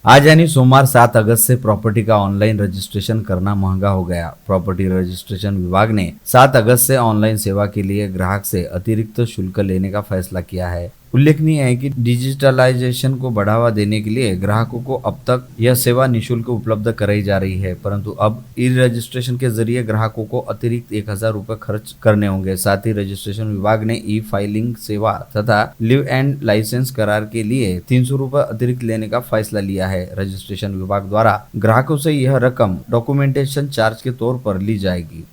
आज यानी सोमवार 7 अगस्त से प्रॉपर्टी का ऑनलाइन रजिस्ट्रेशन करना महंगा हो गया। प्रॉपर्टी रजिस्ट्रेशन विभाग ने 7 अगस्त से ऑनलाइन सेवा के लिए ग्राहक से अतिरिक्त शुल्क लेने का फैसला किया है। उल्लेखनीय है कि डिजिटलाइजेशन को बढ़ावा देने के लिए ग्राहकों को अब तक यह सेवा निःशुल्क उपलब्ध कराई जा रही है, परंतु अब ई रजिस्ट्रेशन के जरिए ग्राहकों को अतिरिक्त 1,000 रुपए खर्च करने होंगे। साथ ही रजिस्ट्रेशन विभाग ने ई फाइलिंग सेवा तथा लिव एंड लाइसेंस करार के लिए 300 रुपए अतिरिक्त लेने का फैसला लिया है। रजिस्ट्रेशन विभाग द्वारा ग्राहकों से यह रकम डॉक्यूमेंटेशन चार्ज के तौर पर ली जाएगी।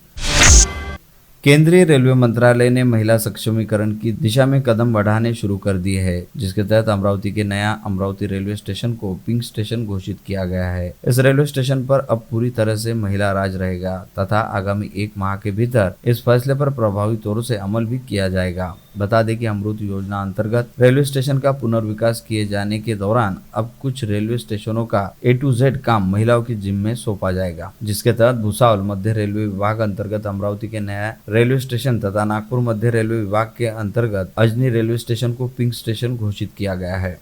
केंद्रीय रेलवे मंत्रालय ने महिला सक्षमीकरण की दिशा में कदम बढ़ाने शुरू कर दिए हैं, जिसके तहत अमरावती के नया अमरावती रेलवे स्टेशन को पिंक स्टेशन घोषित किया गया है। इस रेलवे स्टेशन पर अब पूरी तरह से महिला राज रहेगा तथा आगामी 1 माह के भीतर इस फैसले पर प्रभावी तौर से अमल भी किया जाएगा। बता दें कि अमृत योजना अंतर्गत रेलवे स्टेशन का पुनर्विकास किए जाने के दौरान अब कुछ रेलवे स्टेशनों का A to Z काम महिलाओं की जिम्मे सौंपा जाएगा, जिसके तहत भुसावल मध्य रेलवे विभाग अंतर्गत अमरावती के नया रेलवे स्टेशन तथा नागपुर मध्य रेलवे विभाग के अंतर्गत अजनी रेलवे स्टेशन को पिंक स्टेशन घोषित किया गया है।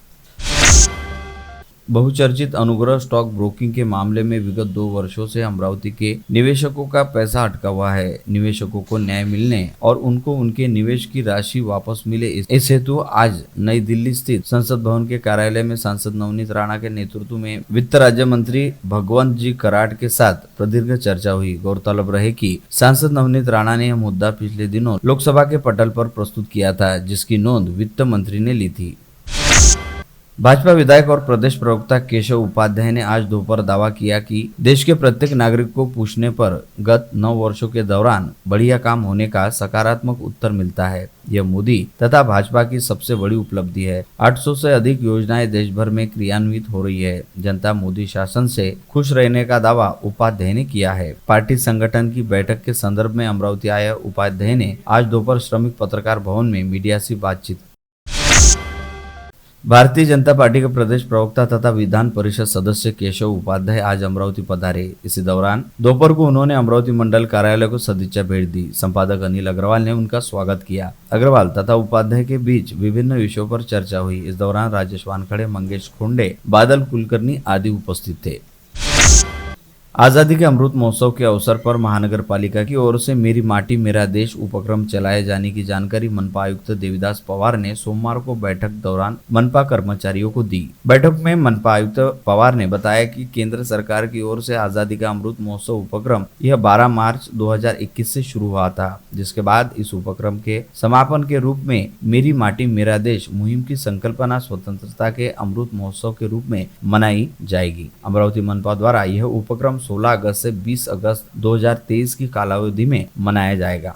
बहुचर्चित अनुग्रह स्टॉक ब्रोकिंग के मामले में विगत 2 वर्षों से अमरावती के निवेशकों का पैसा अटका हुआ है। निवेशकों को न्याय मिलने और उनको उनके निवेश की राशि वापस मिले, इस हेतु आज नई दिल्ली स्थित संसद भवन के कार्यालय में सांसद नवनीत राणा के नेतृत्व में वित्त राज्य मंत्री भगवंत जी कराड के साथ प्रदीर्घ चर्चा हुई। गौरतलब रहे कि सांसद नवनीत राणा ने यह मुद्दा पिछले दिनों लोकसभा के पटल पर प्रस्तुत किया था, जिसकी नोंद वित्त मंत्री ने ली थी। भाजपा विधायक और प्रदेश प्रवक्ता केशव उपाध्याय ने आज दोपहर दावा किया कि देश के प्रत्येक नागरिक को पूछने पर गत 9 वर्षों के दौरान बढ़िया काम होने का सकारात्मक उत्तर मिलता है। यह मोदी तथा भाजपा की सबसे बड़ी उपलब्धि है। 800 से अधिक योजनाएं देश भर में क्रियान्वित हो रही है। जनता मोदी शासन से खुश रहने का दावा उपाध्याय ने किया है। पार्टी संगठन की बैठक के संदर्भ में अमरावती आए उपाध्याय ने आज दोपहर श्रमिक पत्रकार भवन में मीडिया से बातचीत। भारतीय जनता पार्टी के प्रदेश प्रवक्ता तथा विधान परिषद सदस्य केशव उपाध्याय आज अमरावती पधारे। इसी दौरान दोपहर को उन्होंने अमरावती मंडल कार्यालय को सदिच्छा भेंट दी। संपादक अनिल अग्रवाल ने उनका स्वागत किया। अग्रवाल तथा उपाध्याय के बीच विभिन्न विषयों पर चर्चा हुई। इस दौरान राजेश वानखड़े, मंगेश खुंडे, बादल कुलकर्णी आदि उपस्थित थे। आजादी के अमृत महोत्सव के अवसर पर महानगर पालिका की ओर से मेरी माटी मेरा देश उपक्रम चलाए जाने की जानकारी मनपा आयुक्त देवीदास पवार ने सोमवार को बैठक दौरान मनपा कर्मचारियों को दी। बैठक में मनपा आयुक्त पवार ने बताया कि केंद्र सरकार की ओर से आजादी का अमृत महोत्सव उपक्रम यह 12 मार्च 2021 से शुरू हुआ था, जिसके बाद इस उपक्रम के समापन के रूप में मेरी माटी मेरा देश मुहिम की संकल्पना स्वतंत्रता के अमृत महोत्सव के रूप में मनाई जाएगी। अमरावती मनपा द्वारा यह उपक्रम 16 अगस्त से 20 अगस्त 2023 की कालावधि में मनाया जाएगा।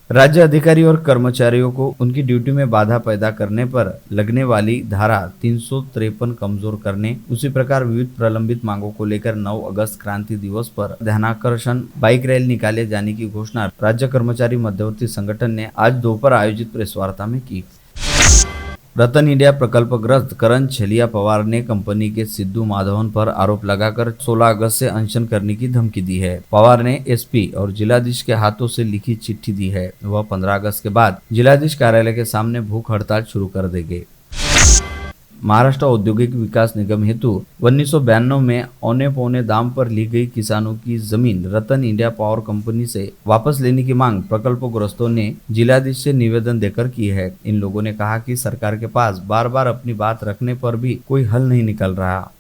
राज्य अधिकारी और कर्मचारियों को उनकी ड्यूटी में बाधा पैदा करने पर लगने वाली धारा 353 कमजोर करने, उसी प्रकार विविध प्रलंबित मांगों को लेकर 9 अगस्त क्रांति दिवस पर ध्यानाकर्षण बाइक रैली निकाले जाने की घोषणा राज्य कर्मचारी मध्यवर्ती संगठन ने आज दोपहर आयोजित प्रेस वार्ता में की। रतन इंडिया प्रकल्पग्रस्त करण छलिया पवार ने कंपनी के सिद्धू माधवन पर आरोप लगाकर 16 अगस्त से अनशन करने की धमकी दी है। पवार ने एसपी और जिलाधीश के हाथों से लिखी चिट्ठी दी है। वह 15 अगस्त के बाद जिलाधीश कार्यालय के सामने भूख हड़ताल शुरू कर देंगे। महाराष्ट्र औद्योगिक विकास निगम हेतु 1992 में औने पौने दाम पर ली गई किसानों की जमीन रतन इंडिया पावर कंपनी से वापस लेने की मांग प्रकल्पग्रस्तों ने जिलाधीश से निवेदन देकर की है। इन लोगों ने कहा कि सरकार के पास बार बार अपनी बात रखने पर भी कोई हल नहीं निकल रहा।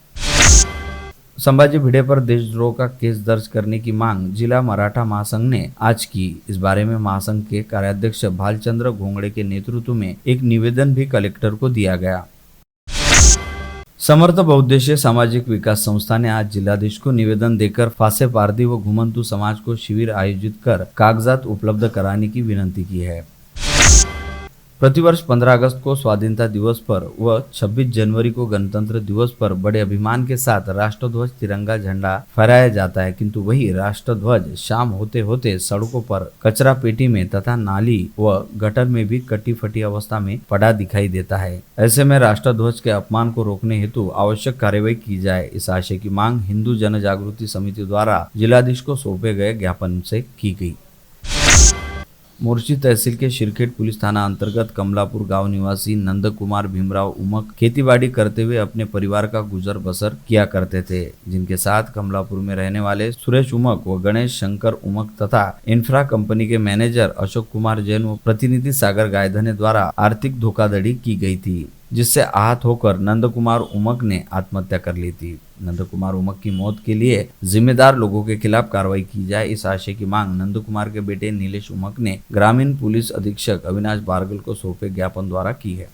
संभाजी भिड़े पर देशद्रोह का केस दर्ज करने की मांग जिला मराठा महासंघ ने आज की। इस बारे में महासंघ के कार्याध्यक्ष भालचंद्र घोंगड़े के नेतृत्व में एक निवेदन भी कलेक्टर को दिया गया। समर्थ बहुउद्देशीय सामाजिक विकास संस्था ने आज जिलाधीश को निवेदन देकर फासे पारधी व घुमंतु समाज को शिविर आयोजित कर कागजात उपलब्ध कराने की विनती की है। प्रतिवर्ष 15 अगस्त को स्वाधीनता दिवस पर व 26 जनवरी को गणतंत्र दिवस पर बड़े अभिमान के साथ राष्ट्रध्वज तिरंगा झंडा फहराया जाता है, किंतु वही राष्ट्रध्वज शाम होते होते सड़कों पर कचरा पेटी में तथा नाली व गटर में भी कटी फटी अवस्था में पड़ा दिखाई देता है। ऐसे में राष्ट्रध्वज के अपमान को रोकने हेतु आवश्यक कार्यवाही की जाए, इस आशय की मांग हिंदू जन जागृति समिति द्वारा जिलाधीश को सौंपे गए ज्ञापन से की गई। मोर्शी तहसील के शिरखेट पुलिस थाना अंतर्गत कमलापुर गांव निवासी नंद कुमार भीमराव उमक खेतीबाड़ी करते हुए अपने परिवार का गुजर बसर किया करते थे, जिनके साथ कमलापुर में रहने वाले सुरेश उमक व गणेश शंकर उमक तथा इंफ्रा कंपनी के मैनेजर अशोक कुमार जैन व प्रतिनिधि सागर गायधने द्वारा आर्थिक धोखाधड़ी की गई थी, जिससे आहत होकर नंद कुमार उमक ने आत्महत्या कर ली थी। नंद कुमार उमक की मौत के लिए जिम्मेदार लोगों के खिलाफ कार्रवाई की जाए, इस आशय की मांग नंद कुमार के बेटे नीलेश उमक ने ग्रामीण पुलिस अधीक्षक अविनाश बारगल को सौंपे ज्ञापन द्वारा की है।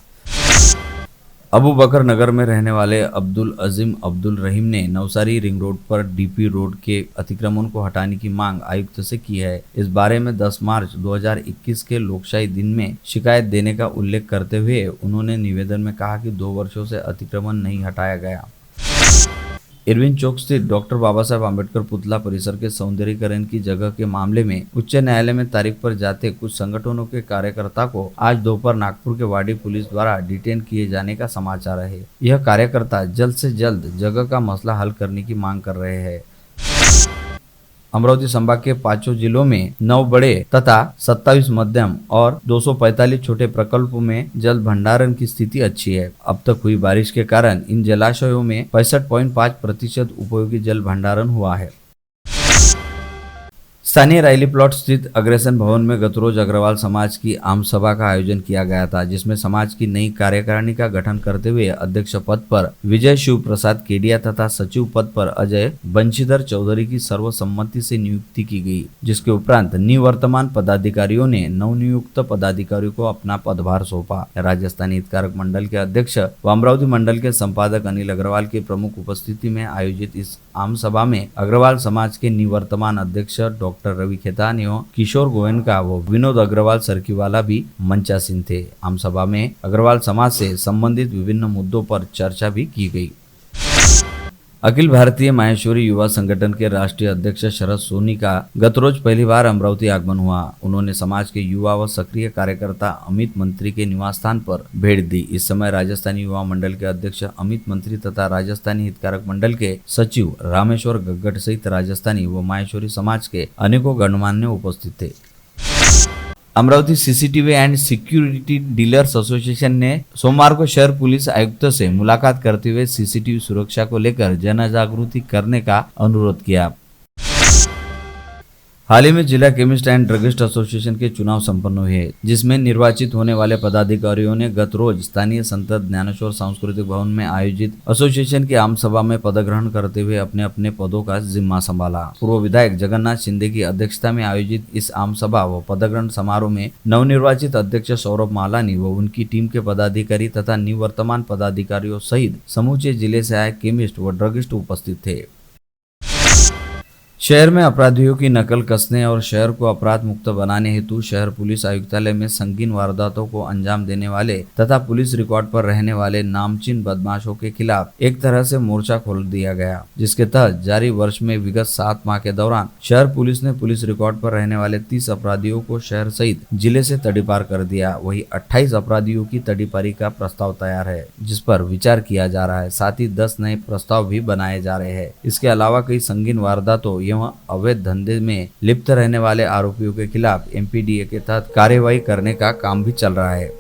अबू बकर नगर में रहने वाले अब्दुल अजीम अब्दुल रहीम ने नवसारी रिंग रोड पर डीपी रोड के अतिक्रमण को हटाने की मांग आयुक्त से की है। इस बारे में 10 मार्च 2021 के लोकशाही दिन में शिकायत देने का उल्लेख करते हुए उन्होंने निवेदन में कहा कि 2 वर्षों से अतिक्रमण नहीं हटाया गया। इरविन चौक स्थित डॉक्टर बाबा साहेब आम्बेडकर पुतला परिसर के सौंदर्यीकरण की जगह के मामले में उच्च न्यायालय में तारीख पर जाते कुछ संगठनों के कार्यकर्ता को आज दोपहर नागपुर के वाडी पुलिस द्वारा डिटेन किए जाने का समाचार है। यह कार्यकर्ता जल्द से जल्द जगह का मसला हल करने की मांग कर रहे हैं। अमरावती संभाग के 5 जिलों में 9 बड़े तथा 27 मध्यम और 245 छोटे प्रकल्पों में जल भंडारण की स्थिति अच्छी है। अब तक हुई बारिश के कारण इन जलाशयों में 65.5% उपयोगी जल भंडारण हुआ है। स्थानीय रायली प्लॉट स्थित अग्रसेन भवन में गत रोज अग्रवाल समाज की आम सभा का आयोजन किया गया था, जिसमें समाज की नई कार्यकारिणी का गठन करते हुए अध्यक्ष पद पर विजय शिव प्रसाद केडिया तथा सचिव पद पर अजय बंशीधर चौधरी की सर्वसम्मति से नियुक्ति की गई, जिसके उपरांत निवर्तमान पदाधिकारियों ने नवनियुक्त पदाधिकारियों को अपना पदभार सौंपा। राजस्थानी हितकारक मंडल के अध्यक्ष व अमरावती मंडल के संपादक अनिल अग्रवाल की प्रमुख उपस्थिति में आयोजित इस आम सभा में अग्रवाल समाज के निवर्तमान अध्यक्ष डॉक्टर रवि खेतान एवं किशोर गोयनका व विनोद अग्रवाल सरकीवाला भी मंचासीन थे। आम सभा में अग्रवाल समाज से संबंधित विभिन्न मुद्दों पर चर्चा भी की गई। अखिल भारतीय माहेश्वरी युवा संगठन के राष्ट्रीय अध्यक्ष शरद सोनी का गत रोज पहली बार अमरावती आगमन हुआ। उन्होंने समाज के युवा व सक्रिय कार्यकर्ता अमित मंत्री के निवास स्थान पर भेंट दी। इस समय राजस्थानी युवा मंडल के अध्यक्ष अमित मंत्री तथा राजस्थानी हितकारक मंडल के सचिव रामेश्वर गग्गट सहित राजस्थानी व माहेश्वरी समाज के अनेकों गणमान्य उपस्थित थे। Amravati CCTV and security dealers association ने सोमवार को शहर पुलिस आयुक्त से मुलाकात करते हुए सीसीटीवी सुरक्षा को लेकर जन जागृति करने का अनुरोध किया। हाल ही में जिला केमिस्ट एंड ड्रगिस्ट एसोसिएशन के चुनाव संपन्न हुए, जिसमें निर्वाचित होने वाले पदाधिकारियों ने गत रोज स्थानीय संत ज्ञानेश्वर सांस्कृतिक भवन में आयोजित एसोसिएशन की आम सभा में पदग्रहण करते हुए अपने अपने पदों का जिम्मा संभाला। पूर्व विधायक जगन्नाथ शिंदे की अध्यक्षता में आयोजित इस आम सभा व पदग्रहण समारोह में नवनिर्वाचित अध्यक्ष सौरभ मालानी व उनकी टीम के पदाधिकारी तथा निवर्तमान पदाधिकारियों सहित समूचे जिले से आए केमिस्ट व ड्रगिस्ट उपस्थित थे। शहर में अपराधियों की नकल कसने और शहर को अपराध मुक्त बनाने हेतु शहर पुलिस आयुक्तालय में संगीन वारदातों को अंजाम देने वाले तथा पुलिस रिकॉर्ड पर रहने वाले नामचीन बदमाशों के खिलाफ एक तरह से मोर्चा खोल दिया गया, जिसके तहत जारी वर्ष में विगत 7 माह के दौरान शहर पुलिस ने पुलिस रिकॉर्ड पर रहने वाले 30 अपराधियों को शहर सहित जिले से तड़ीपार कर दिया। वही 28 अपराधियों की तड़ीपारी का प्रस्ताव तैयार है, जिस पर विचार किया जा रहा है। साथ ही 10 नए प्रस्ताव भी बनाए जा रहे हैं। इसके अलावा कई संगीन वारदातों एवं अवैध धंधे में लिप्त रहने वाले आरोपियों के खिलाफ एमपीडीए के तहत कार्यवाही करने का काम भी चल रहा है।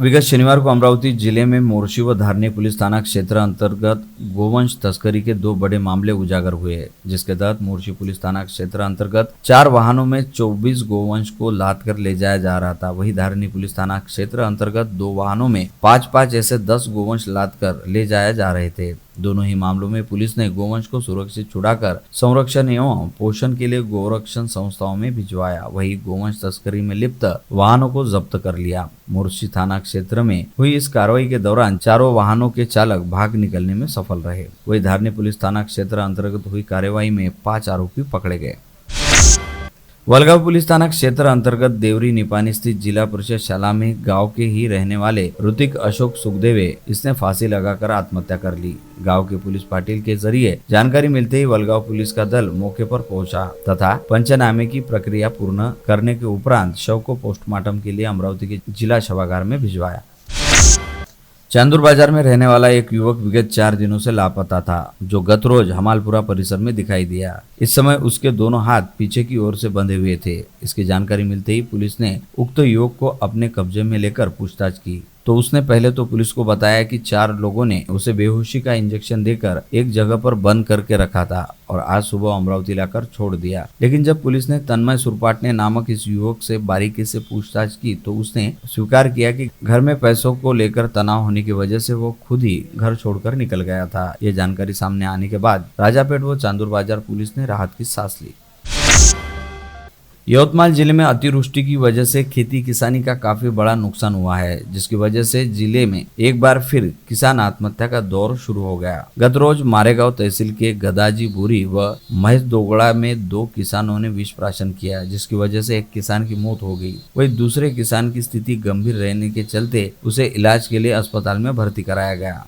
विगत शनिवार को अमरावती जिले में मोर्शी व धारनी पुलिस थाना क्षेत्र अंतर्गत गोवंश तस्करी के 2 बड़े मामले उजागर हुए, जिसके तहत मोर्शी पुलिस थाना क्षेत्र अंतर्गत 4 वाहनों में 24 गोवंश को लाद कर ले जाया जा रहा था। वहीं धारनी पुलिस थाना क्षेत्र अंतर्गत 2 वाहनों में 5-5 ऐसे 10 गोवंश लाद कर ले जाया जा रहे थे। दोनों ही मामलों में पुलिस ने गोवंश को सुरक्षित छुड़ाकर संरक्षण एवं पोषण के लिए गोरक्षण संस्थाओं में भिजवाया। वही गोवंश तस्करी में लिप्त वाहनों को जब्त कर लिया। मोर्शी थाना क्षेत्र में हुई इस कार्रवाई के दौरान 4 वाहनों के चालक भाग निकलने में सफल रहे। वही धारनी पुलिस थाना क्षेत्र अंतर्गत हुई कार्रवाई में 5 आरोपी पकड़े गए। वलगांव पुलिस थाना क्षेत्र अंतर्गत देवरी निपानी स्थित जिला परिषद शाला में गांव के ही रहने वाले ऋतिक अशोक सुखदेवे इसने फांसी लगाकर आत्महत्या कर ली। गांव के पुलिस पाटिल के जरिए जानकारी मिलते ही वलगांव पुलिस का दल मौके पर पहुंचा तथा पंचनामे की प्रक्रिया पूर्ण करने के उपरांत शव को पोस्टमार्टम के लिए अमरावती के जिला शवागार में भिजवाया। चांदूर बाजार में रहने वाला एक युवक विगत 4 दिनों से लापता था, जो गत रोज हमालपुरा परिसर में दिखाई दिया। इस समय उसके दोनों हाथ पीछे की ओर से बंधे हुए थे। इसकी जानकारी मिलते ही पुलिस ने उक्त युवक को अपने कब्जे में लेकर पूछताछ की, तो उसने पहले तो पुलिस को बताया कि 4 लोगों ने उसे बेहोशी का इंजेक्शन देकर एक जगह पर बंद करके रखा था और आज सुबह अमरावती लाकर छोड़ दिया। लेकिन जब पुलिस ने तन्मय सुरपाटने नामक इस युवक से बारीकी से पूछताछ की तो उसने स्वीकार किया कि घर में पैसों को लेकर तनाव होने की वजह से वो खुद ही घर छोड़कर निकल गया था। ये जानकारी सामने आने के बाद राजापेट व चांदूर बाजार पुलिस ने राहत की सांस ली। यवतमाल जिले में अतिवृष्टि की वजह से खेती किसानी का काफी बड़ा नुकसान हुआ है, जिसकी वजह से जिले में एक बार फिर किसान आत्महत्या का दौर शुरू हो गया। गत रोज मारेगांव तहसील के गदाजी बुरी व महेश दोगड़ा में 2 किसानों ने विष प्राशन किया, जिसकी वजह से एक किसान की मौत हो गई। वहीं दूसरे किसान की स्थिति गंभीर रहने के चलते उसे इलाज के लिए अस्पताल में भर्ती कराया गया।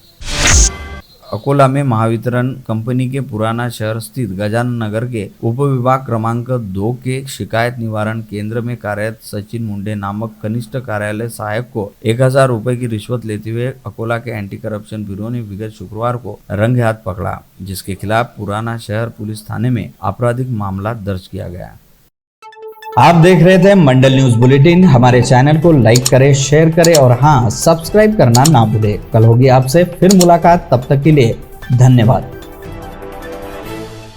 अकोला में महावितरण कंपनी के पुराना शहर स्थित गजानन नगर के उपविभाग क्रमांक 2 के शिकायत निवारण केंद्र में कार्यरत सचिन मुंडे नामक कनिष्ठ कार्यालय सहायक को 1000 रुपए की रिश्वत लेते हुए अकोला के एंटी करप्शन ब्यूरो ने विगत शुक्रवार को रंगे हाथ पकड़ा, जिसके खिलाफ पुराना शहर पुलिस थाने में आपराधिक मामला दर्ज किया गया। आप देख रहे थे मंडल न्यूज बुलेटिन। हमारे चैनल को लाइक करें, शेयर करें और हाँ, सब्सक्राइब करना ना भूलें। कल होगी आपसे फिर मुलाकात, तब तक के लिए धन्यवाद।